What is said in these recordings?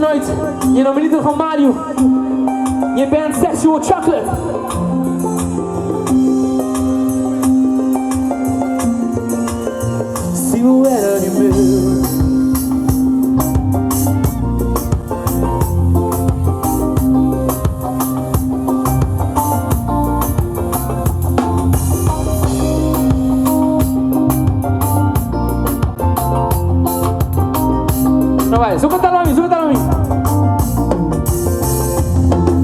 noite em nome de Nilton Ramalho e a band Sexual Chocolate. Se eu era de meu, não vai, só cantar nome,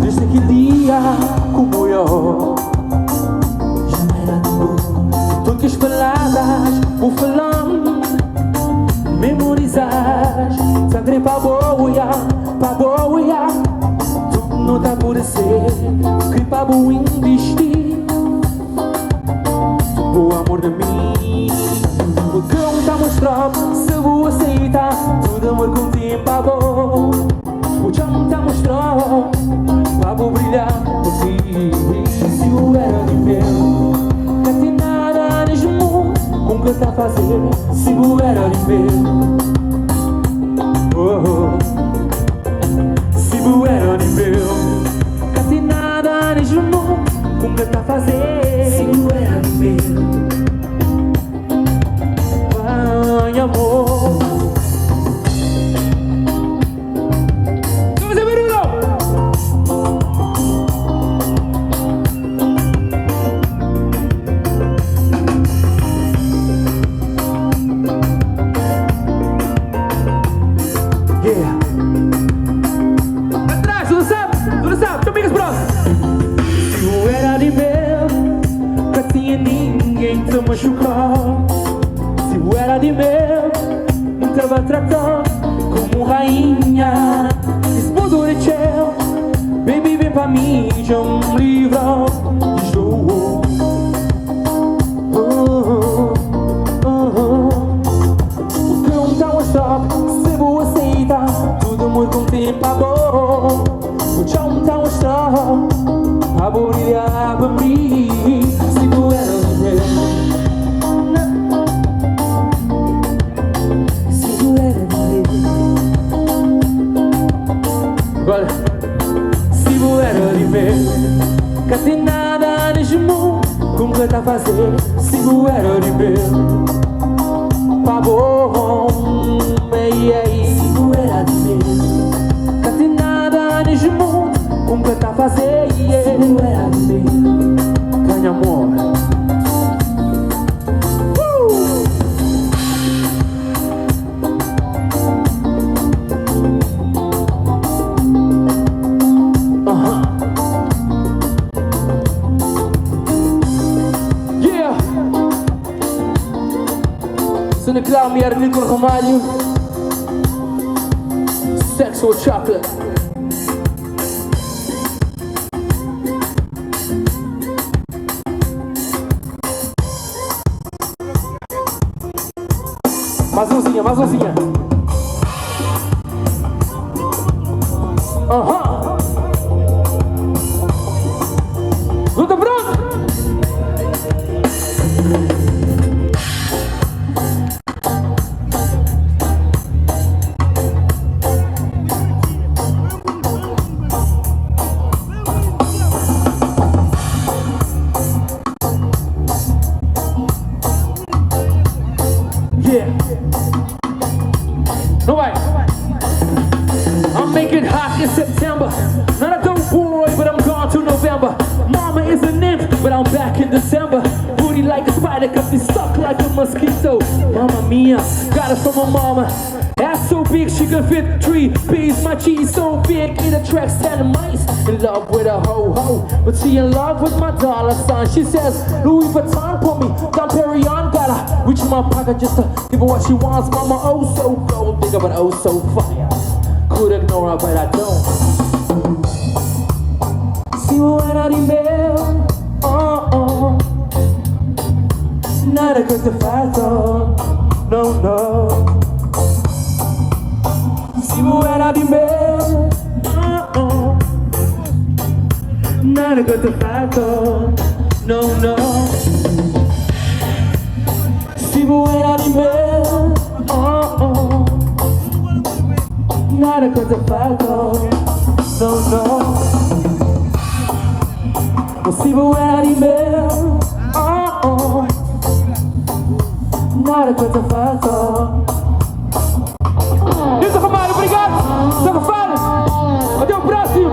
desde aquele dia como eu já não era de novo. Todas as palavras vou falando, memorizar, sangre para boia, tudo não está por ser, que para boa investir, o amor de mim. O cão está mostrando, se vou aceitar, tudo amor com tempo a bom. O chão está mostrando, para vou brilhar por ti. Se eu era de meu, não tem nada neste mundo com que está a fazer. Se eu era de meu, se eu era de meu, não tem nada neste mundo com que está a fazer. Se eu era de meu, amor. Vamos a ver uno. Yeah. Atrás, tudo sabe, amigos próximos. Se eu era de meu, não tinha ninguém te machucar. Se eu era de meu, não estava tratando como rainha. Explodou de céu, baby, vem pra mim, já me livrou de jogo. O cão tá um stop, se vou aceitar, tudo amor com tempo a bom. O chão tá um stop, a vou brilhar pra mim. Se eu era de meu, se eu era de ver, que tem nada neste mundo como que tá a fazer. Se eu era de ver, pa bom, se eu era de ver, que tem nada neste mundo como que tá a fazer. Se eu era de ver, ganha amor. Nicolau, minha Nilton Ramalho, Sexual Chocolate. Mais umzinha. Tudo pronto? No way. I'm making hot in September. Not a dope boy, but I'm gone to November. Mama is a nymph, but I'm back in December. Booty like a spider, cause it's stuck like a mosquito. Mama mia, got it from my mama. Ass so big she can fit 3 P's. My cheese so big it attracts 10 mice. In love with a ho-ho, but she in love with my dollar sign. She says, Louis Vuitton for me, Dom Perignon. Gotta reach in my pocket just to give her what she wants. Mama oh so gold digger, but oh so fire. Could ignore her, but I don't. Se eu era de meu, nada que te falta, no. Se eu era de meu, nada que te falta, no. Se eu era de meu, nada quanto eu falo. Não. Possível era e-mail. Oh. Nada quanto eu falo. Nilton Ramalho, obrigado. Tarrafal. Até o próximo.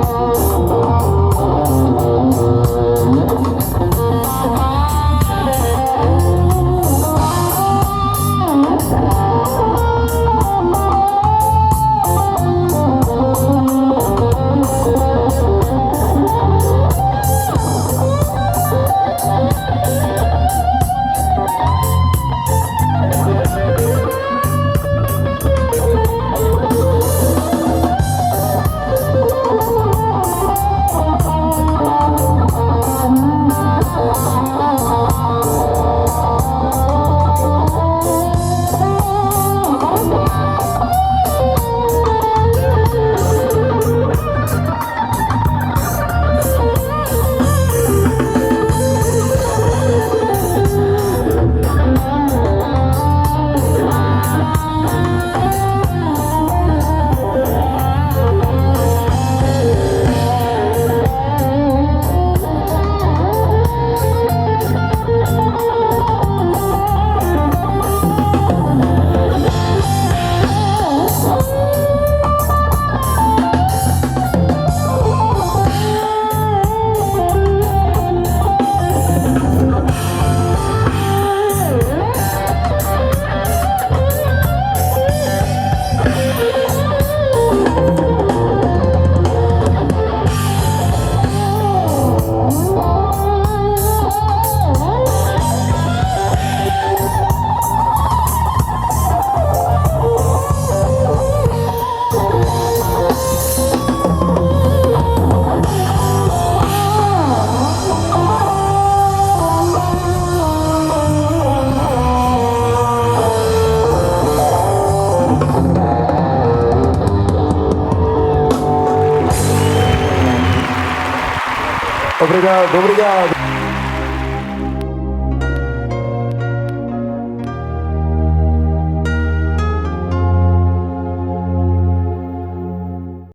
Obrigado.